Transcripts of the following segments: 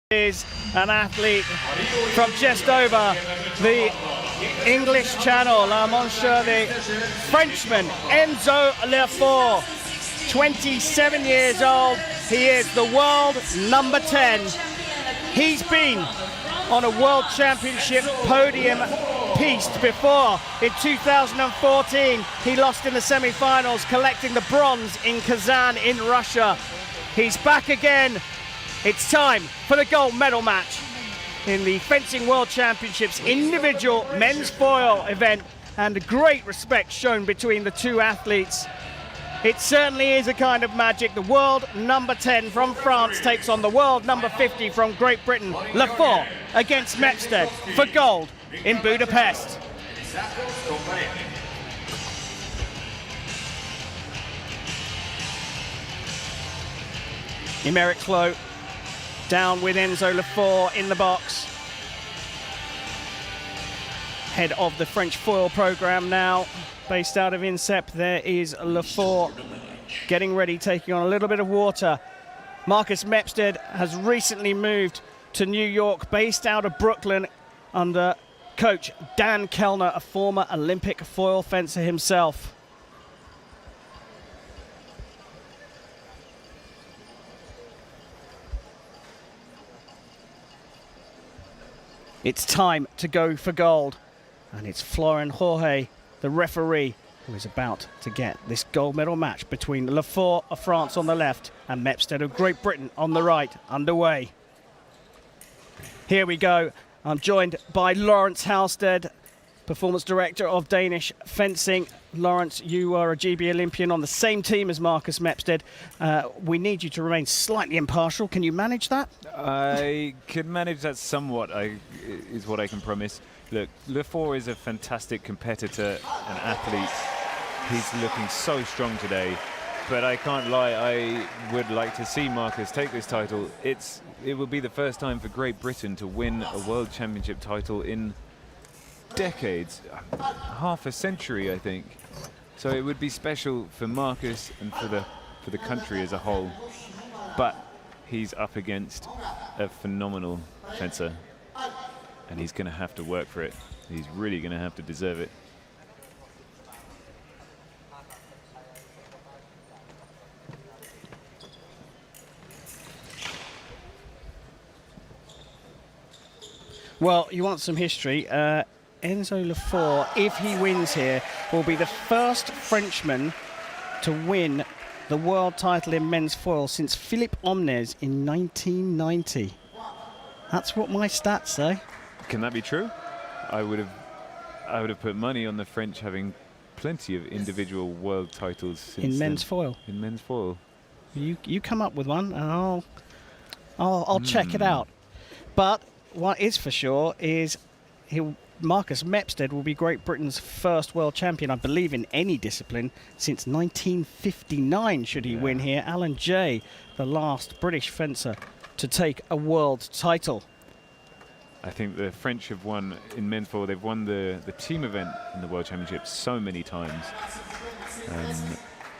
Is an athlete from just over the English Channel, Monsieur, the Frenchman, Enzo Lefort, 27 years old. He is the world number 10. He's been on a world championship podium piste before. In 2014, he lost in the semi-finals, collecting the bronze in Kazan in Russia. He's back again. It's time for the gold medal match in the Fencing World Championships individual men's foil event, and great respect shown between the two athletes. It certainly is a kind of magic. The world number 10 from France takes on the world number 50 from Great Britain. Lefort against Mepstead for gold in Budapest. Emeric Clot down with Enzo Lefort in the box. Head of the French foil program now, based out of INSEP. There is Lefort getting ready, taking on a little bit of water. Marcus Mepstead has recently moved to New York, based out of Brooklyn, under coach Dan Kellner, a former Olympic foil fencer himself. It's time to go for gold, and it's Florent Jorge, the referee, who is about to get this gold medal match between Lefort of France on the left and Mepstead of Great Britain on the right underway. Here we go. I'm joined by Lawrence Halstead, Performance Director of Danish Fencing. Lawrence, you are a GB Olympian on the same team as Marcus Mepstead. We need you to remain slightly impartial. Can you manage that? I can manage that somewhat, is what I can promise. Look, Lefort is a fantastic competitor and athlete. He's looking so strong today. But I can't lie, I would like to see Marcus take this title. It will be the first time for Great Britain to win a World Championship title in decades, half a century, I think. So it would be special for Marcus and for the country as a whole. But he's up against a phenomenal fencer, and he's going to have to work for it. He's really going to have to deserve it. Well, you want some history. Enzo Lefort, if he wins here, will be the first Frenchman to win the world title in men's foil since Philippe Omnes in 1990. That's what my stats say. Can that be true? I would have put money on the French having plenty of individual world titles since in men's foil. In men's foil. You come up with one, and I'll check it out. But what is for sure is Marcus Mepstead will be Great Britain's first world champion, I believe, in any discipline since 1959, should he win here. Alan Jay, the last British fencer to take a world title. I think the French have won in men's foil. They've won the team event in the World Championship so many times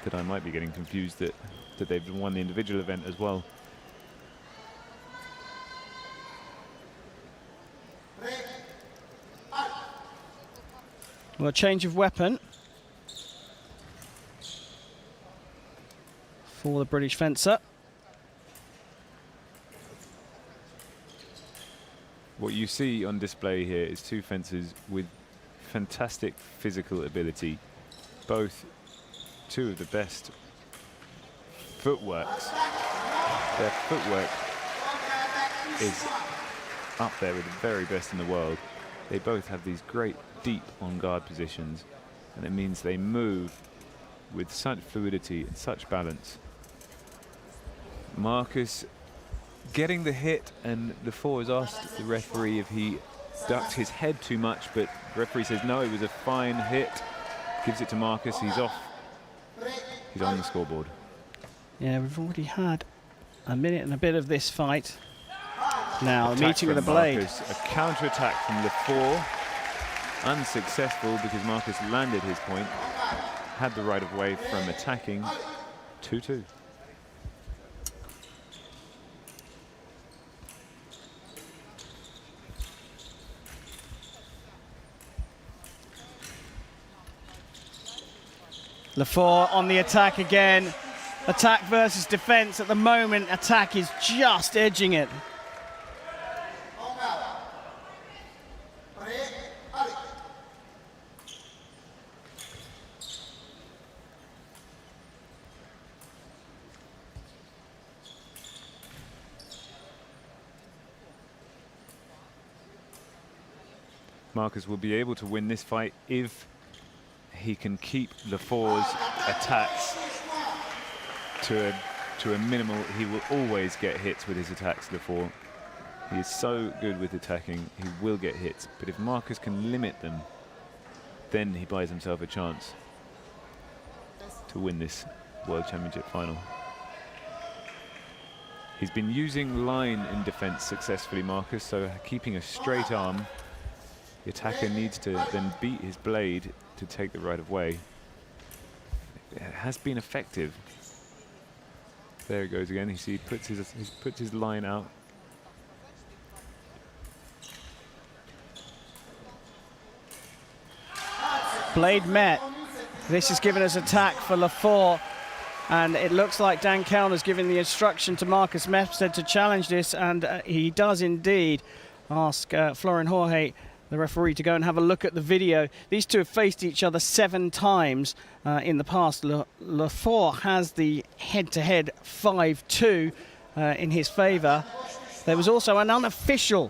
that I might be getting confused that they've won the individual event as well. Well, a change of weapon for the British fencer. What you see on display here is two fencers with fantastic physical ability, both two of the best footworks. Their footwork is up there with the very best in the world. They both have these great deep on-guard positions, and it means they move with such fluidity and such balance. Marcus getting the hit, and Lefort has asked the referee if he ducked his head too much, but the referee says no, it was a fine hit. Gives it to Marcus, he's off. He's on the scoreboard. Yeah, we've already had a minute and a bit of this fight. Now, Attack meeting with a from blade. Marcus, a counter-attack from Lefort. Unsuccessful because Marcus landed his point, had the right of way from attacking. 2-2. Lefort on the attack again. Attack versus defense. At the moment, attack is just edging it. Marcus will be able to win this fight if he can keep Lefort's attacks to a minimal. He will always get hits with his attacks, Lefort. He is so good with attacking, he will get hits. But if Marcus can limit them, then he buys himself a chance to win this World Championship final. He's been using line in defense successfully, Marcus, so keeping a straight arm. The attacker needs to then beat his blade to take the right of way. It has been effective. There he goes again. He puts his line out. Blade met. This is given as attack for Lefort. And it looks like Dan Kellner's giving the instruction to Marcus Mepstead to challenge this. And he does indeed ask Florin Jorge, the referee, to go and have a look at the video. These two have faced each other 7 times in the past. Lefort has the head-to-head 5-2 in his favour. There was also an unofficial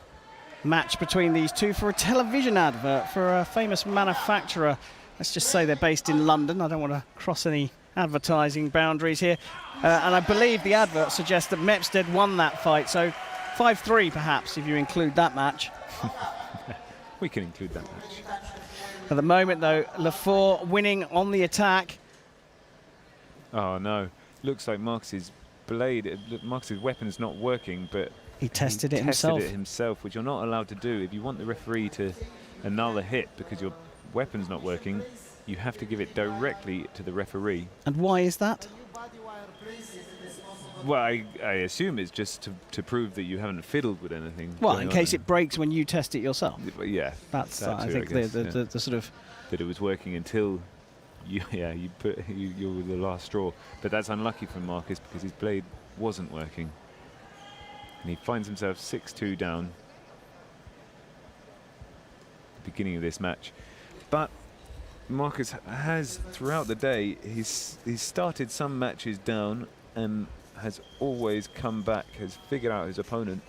match between these two for a television advert for a famous manufacturer. Let's just say they're based in London. I don't want to cross any advertising boundaries here. And I believe the advert suggests that Mepstead won that fight. So 5-3 perhaps, if you include that match. We can include that match. At the moment, though, Lefort winning on the attack. Oh, no. Looks like Marcus's blade, Marcus's weapon's not working, but he tested it himself, which you're not allowed to do. If you want the referee to annul a hit because your weapon's not working, you have to give it directly to the referee. And why is that? Well, I assume it's just to prove that you haven't fiddled with anything. Well, in case it breaks when you test it yourself. Yeah. That's, that I too, think, guess, the sort of... That it was working until you were the last straw. But that's unlucky for Marcus because his blade wasn't working. And he finds himself 6-2 down at the beginning of this match. But Marcus has, throughout the day, he's started some matches down and has always come back, has figured out his opponent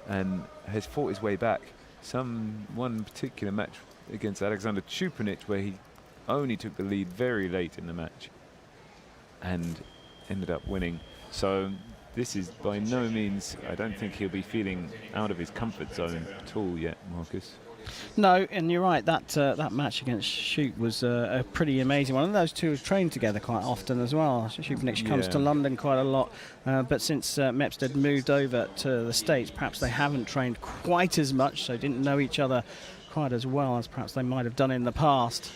and has fought his way back. One particular match against Alexander Chupinich where he only took the lead very late in the match and ended up winning. So this is by no means, I don't think he'll be feeling out of his comfort zone at all yet, Marcus. No, and you're right, that match against Shoot was a pretty amazing one. And those two have trained together quite often as well. Chupinich comes to London quite a lot, but since Mepstead moved over to the States, perhaps they haven't trained quite as much, so didn't know each other quite as well as perhaps they might have done in the past.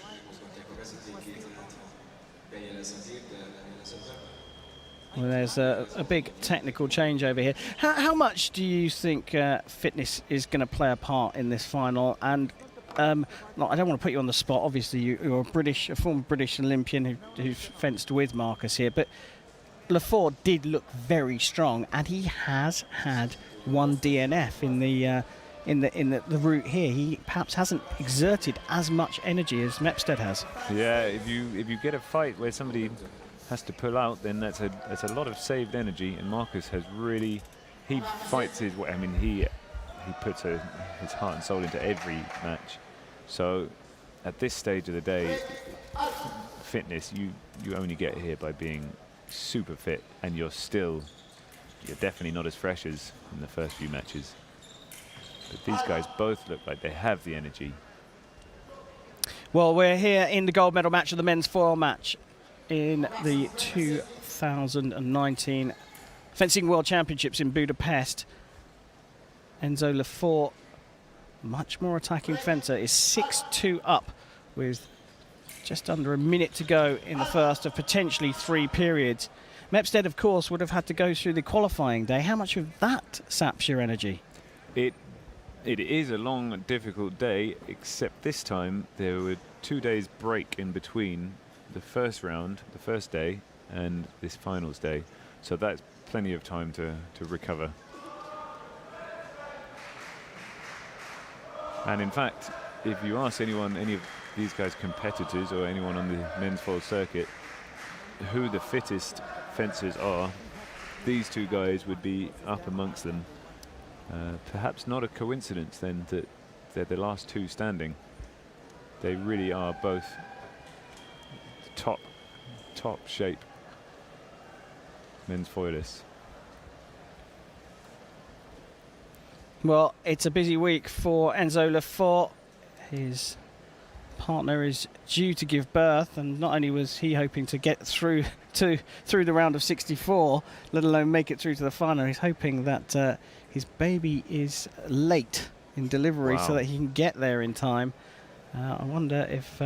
Well, there's a big technical change over here. How much do you think fitness is going to play a part in this final? And I don't want to put you on the spot. Obviously, you're a former British Olympian who's fenced with Marcus here. But Lefort did look very strong, and he has had one DNF in the route here. He perhaps hasn't exerted as much energy as Mepstead has. Yeah, if you get a fight where somebody has to pull out, then that's a lot of saved energy, and Marcus has really, he fights his way. I mean, he puts his heart and soul into every match. So at this stage of the day, fitness, you only get here by being super fit, and you're definitely not as fresh as in the first few matches. But these guys both look like they have the energy. Well, we're here in the gold medal match of the men's foil match in the 2019 Fencing World Championships in Budapest. Enzo Lefort, much more attacking fencer, is 6-2 up with just under a minute to go in the first of potentially 3 periods. Mepstead, of course, would have had to go through the qualifying day. How much of that saps your energy? It is a long, difficult day, except this time there were 2 days break in between the first round, the first day, and this finals day. So that's plenty of time to recover. And in fact, if you ask anyone, any of these guys' competitors or anyone on the men's foil circuit, who the fittest fencers are, these two guys would be up amongst them. Perhaps not a coincidence then that they're the last two standing. They really are both top shape men's foilists. Well, it's a busy week for Enzo Lefort. His partner is due to give birth, and not only was he hoping to get through the round of 64, let alone make it through to the final, he's hoping that his baby is late in delivery so that he can get there in time. I wonder if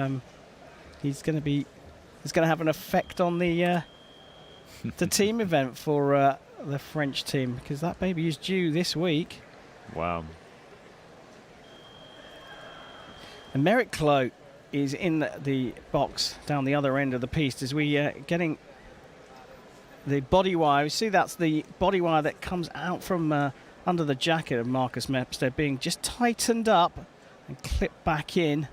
he's going to have an effect on the the team event for the French team, because that baby is due this week. Wow. And Merrick Clote is in the box down the other end of the piece as we getting the body wire. You see, that's the body wire that comes out from under the jacket of Marcus Mepstead, being just tightened up and clipped back in.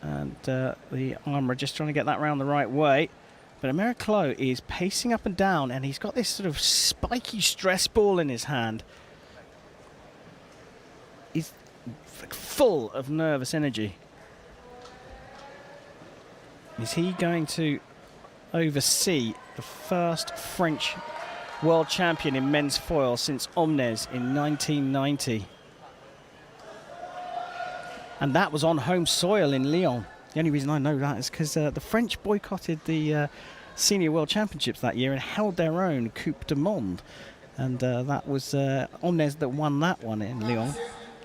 And the armourer just trying to get that round the right way. But Merrick Clote is pacing up and down, and he's got this sort of spiky stress ball in his hand. He's full of nervous energy. Is he going to oversee the first French world champion in men's foil since Omnes in 1990? And that was on home soil in Lyon. The only reason I know that is because the French boycotted the Senior World Championships that year and held their own Coupe du Monde. And that was Omnes that won that one in Lyon.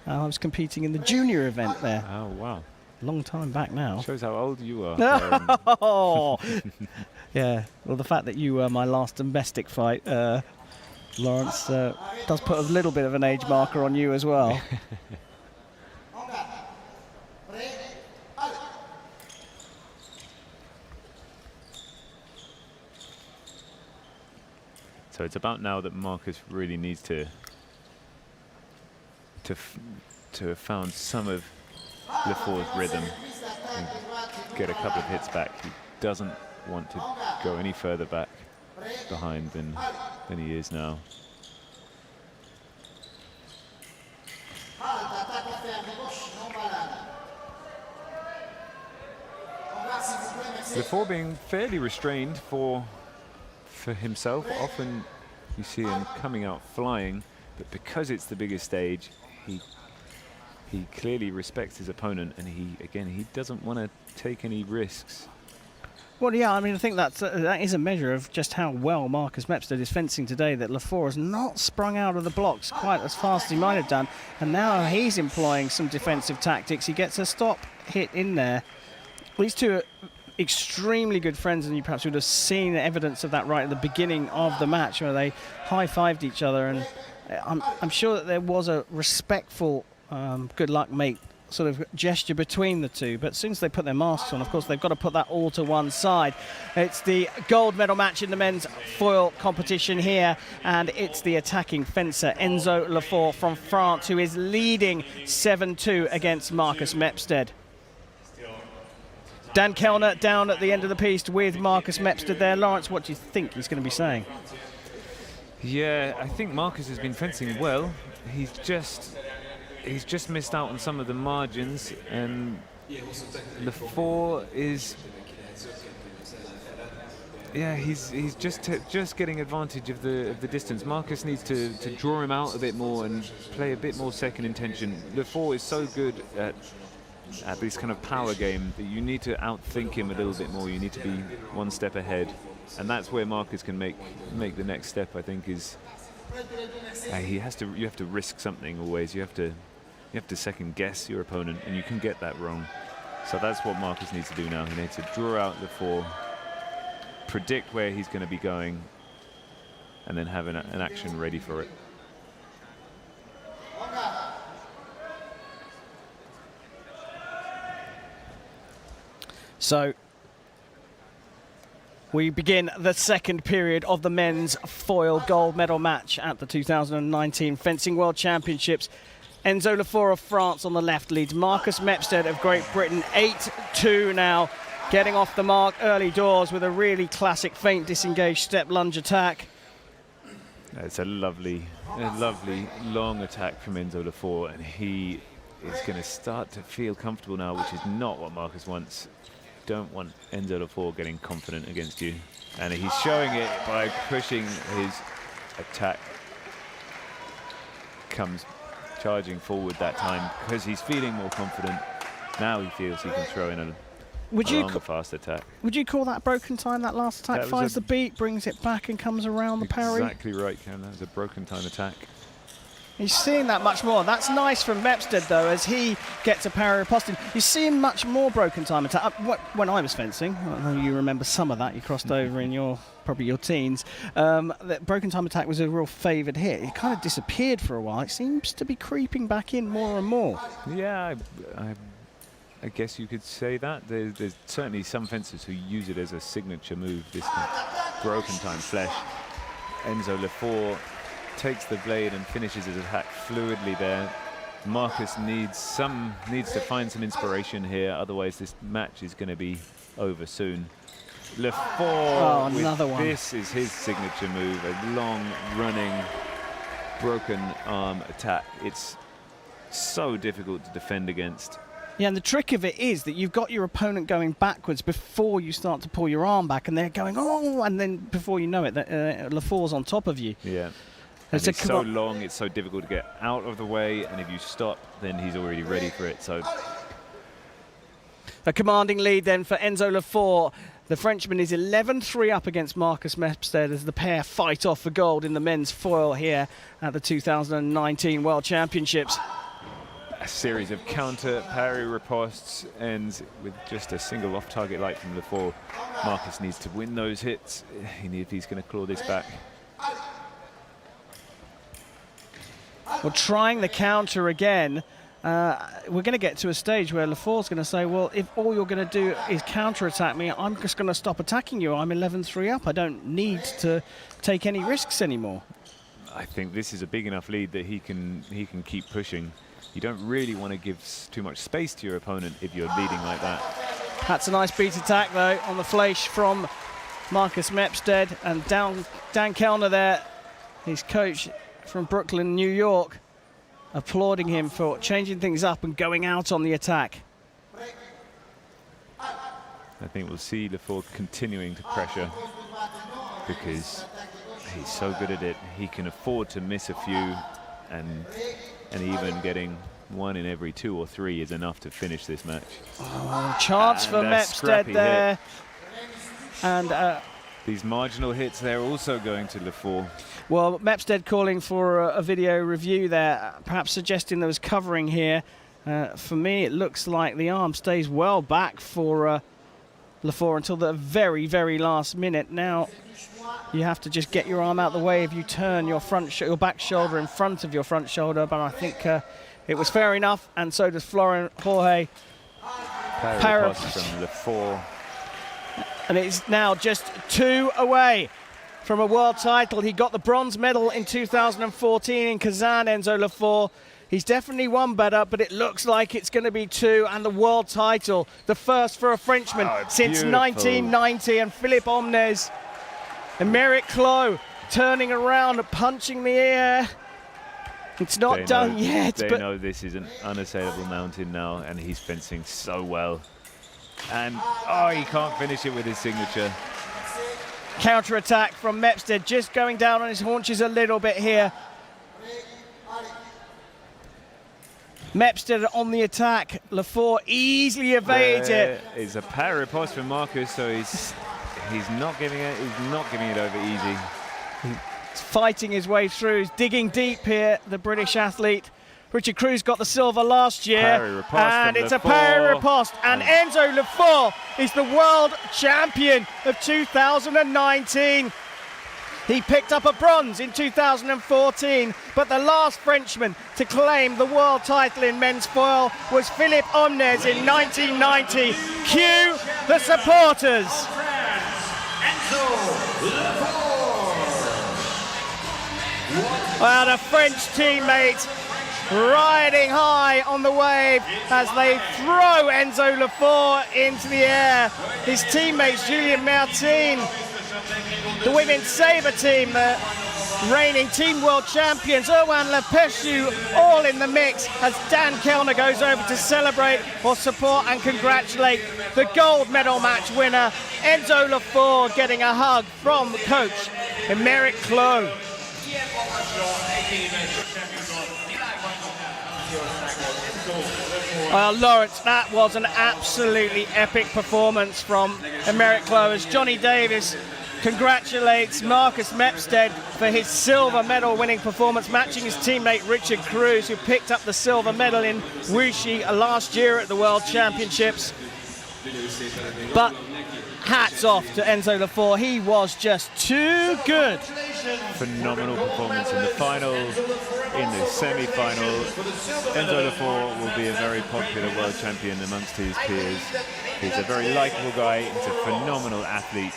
I was competing in the junior event there. Oh, wow. Long time back now. Shows how old you are. Oh, yeah. Well, the fact that you were my last domestic fight, Lawrence, does put a little bit of an age marker on you as well. So it's about now that Marcus really needs to have found some of Lefort's rhythm and get a couple of hits back. He doesn't want to go any further back behind than he is now. Lefort being fairly restrained for himself. Often you see him coming out flying, but because it's the biggest stage, he clearly respects his opponent, and he doesn't want to take any risks. Well, yeah, I mean, I think that is a measure of just how well Marcus Mepstead is fencing today, that Lefort has not sprung out of the blocks quite as fast as he might have done, and now he's employing some defensive tactics. He gets a stop hit in there. These two are extremely good friends, and you perhaps would have seen evidence of that right at the beginning of the match where they high-fived each other, and I'm sure that there was a respectful good luck, mate sort of gesture between the two. But as soon as they put their masks on, of course, they've got to put that all to one side. It's the gold medal match in the men's foil competition here, and it's the attacking fencer Enzo Lefort from France who is leading 7-2 against Marcus Mepstead. Dan Kellner down at the end of the piece with Marcus Mepstead there. Lawrence, what do you think he's going to be saying? Yeah, I think Marcus has been fencing well. He's just missed out on some of the margins, and Lefort is, yeah, he's just getting advantage of the distance. Marcus needs to draw him out a bit more and play a bit more second intention. Lefort is so good at this kind of power game that you need to outthink him a little bit more. You need to be one step ahead, and that's where Marcus can make the next step. I think is you have to risk something always. You have to second guess your opponent, and you can get that wrong. So that's what Marcus needs to do now. He needs to draw out Lefort, predict where he's going to be going, and then have an action ready for it. So We begin the second period of the men's foil gold medal match at the 2019 Fencing World Championships. Enzo Lefort of France on the left leads Marcus Mepstead of Great Britain 8-2 now, getting off the mark early doors with a really classic feint disengaged step lunge attack. It's a lovely long attack from Enzo Lefort, and he is going to start to feel comfortable now, which is not what Marcus wants. Don't want Enzo Lefort getting confident against you, and he's showing it by pushing his attack. Comes charging forward that time because he's feeling more confident. Now he feels he can throw in a longer, fast attack. Would you call that broken time, that last attack? Finds the beat, brings it back and comes around the parry? Exactly right, Ken. That was a broken time attack. He's seeing that much more. That's nice from Mepstead, though, as he gets a parry riposting. You're seeing much more broken time attack. When I was fencing, I know you remember some of that. You crossed over in probably your teens. That broken time attack was a real favoured hit. It kind of disappeared for a while. It seems to be creeping back in more and more. Yeah, I guess you could say that. There's certainly some fencers who use it as a signature move, this kind of broken time flesh. Enzo Lefort takes the blade and finishes his attack fluidly there. Marcus needs to find some inspiration here, otherwise this match is going to be over soon. Lefort, another one. This is his signature move, a long running broken arm attack. It's so difficult to defend against. Yeah, and the trick of it is that you've got your opponent going backwards before you start to pull your arm back, and they're going, oh, and then before you know it, Lefort's on top of you. Yeah. And it's so long, it's so difficult to get out of the way, and if you stop, then he's already ready for it. So a commanding lead then for Enzo Lefort. The Frenchman is 11-3 up against Marcus Mepstead as the pair fight off for gold in the men's foil here at the 2019 World Championships. A series of counter parry ripostes ends with just a single off-target light from Lefort. Marcus needs to win those hits if he's going to claw this back. Well, trying the counter again, we're going to get to a stage where Lefort's going to say, well, if all you're going to do is counter-attack me, I'm just going to stop attacking you. I'm 11-3 up. I don't need to take any risks anymore. I think this is a big enough lead that he can keep pushing. You don't really want to give too much space to your opponent if you're leading like that. That's a nice beat attack, though, on the flesh from Marcus Mepstead. And Dan Kellner there, his coach from Brooklyn, New York, applauding him for changing things up and going out on the attack. I think we'll see Lefort continuing to pressure because he's so good at it. He can afford to miss a few, and even getting one in every 2 or 3 is enough to finish this match. Oh, chance for Mepstead there. Hit. And these marginal hits, they're also going to Lefort. Well, Mepstead calling for a video review there, perhaps suggesting there was covering here. For me, it looks like the arm stays well back for Lefort until the very, very last minute. Now, you have to just get your arm out the way if you turn your your back shoulder in front of your front shoulder, but I think it was fair enough, and so does Florent Jorge. Parry from Lefort. And it's now just 2 away from a world title. He got the bronze medal in 2014 in Kazan, Enzo Lefort. He's definitely won better, but it looks like it's going to be 2, and the world title, the first for a Frenchman since 1990, and Philippe Omnes. And Merrick Clos turning around, punching the air. It's not done yet. They know this is an unassailable mountain now, and he's fencing so well. And, he can't finish it with his signature. Counter-attack from Mepstead, just going down on his haunches a little bit here. Mepstead on the attack. Lefort easily evades it. It's a parry riposte from Marcus, so he's not giving it. He's not giving it over easy. He's fighting his way through. He's digging deep here. The British athlete. Richard Cruz got the silver last year, and it's a parry riposte. And Enzo Lefort is the world champion of 2019. He picked up a bronze in 2014, but the last Frenchman to claim the world title in men's foil was Philippe Omnes in 1990. Cue the supporters. Well, the French teammates riding high on the wave as they throw Enzo Lefort into the air. His teammates, Julien Martin, the women's sabre team, the reigning team world champions, Erwan Lepescu, all in the mix as Dan Kellner goes over to celebrate or support and congratulate the gold medal match winner, Enzo Lefort, getting a hug from coach Emeric Clot. Well, Lawrence, that was an absolutely epic performance from Emeric Clot as Johnny Davis congratulates Marcus Mepstead for his silver medal winning performance, matching his teammate Richard Cruz, who picked up the silver medal in Wuxi last year at the World Championships. But hats off to Enzo Lefort. He was just too good. Phenomenal performance in the final, in the semi-final. Enzo Lefort will be a very popular world champion amongst his peers. He's a very likable guy. He's a phenomenal athlete.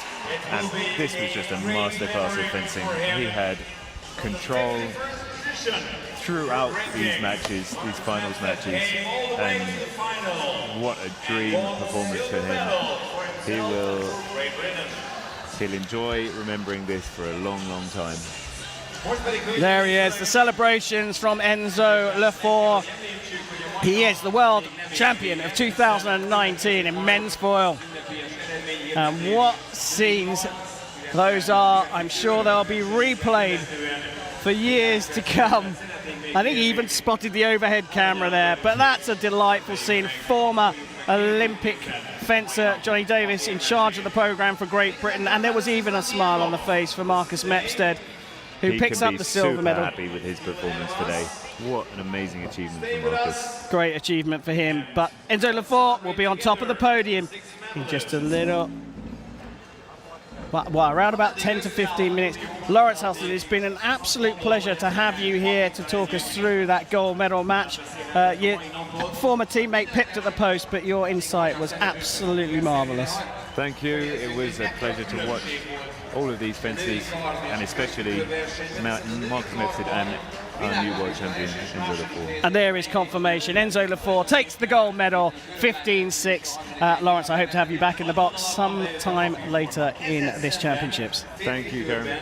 And this was just a masterclass of fencing. He had control throughout these matches, these finals matches, and what a dream performance for him. He'll enjoy remembering this for a long, long time. There he is, the celebrations from Enzo Lefort. He is the world champion of 2019 in men's foil. And what scenes those are. I'm sure they'll be replayed for years to come. I think he even spotted the overhead camera there, but that's a delightful scene. Former Olympic fencer Johnny Davis in charge of the programme for Great Britain, and there was even a smile on the face for Marcus Mepstead, who picks up the silver medal. Happy with his performance today. What an amazing achievement for Marcus. Great achievement for him, but Enzo Lefort will be on top of the podium in just a little, well, around about 10 to 15 minutes. Lawrence Halsted, it's been an absolute pleasure to have you here to talk us through that gold medal match. Your former teammate pipped at the post, but your insight was absolutely marvellous. Thank you. It was a pleasure to watch all of these fencers, and especially Marcus Mepstead and our new world champion, Enzo Lefort. And there is confirmation. Enzo Lefort takes the gold medal, 15-6. Lawrence, I hope to have you back in the box sometime later in this championships. Thank you, Karen.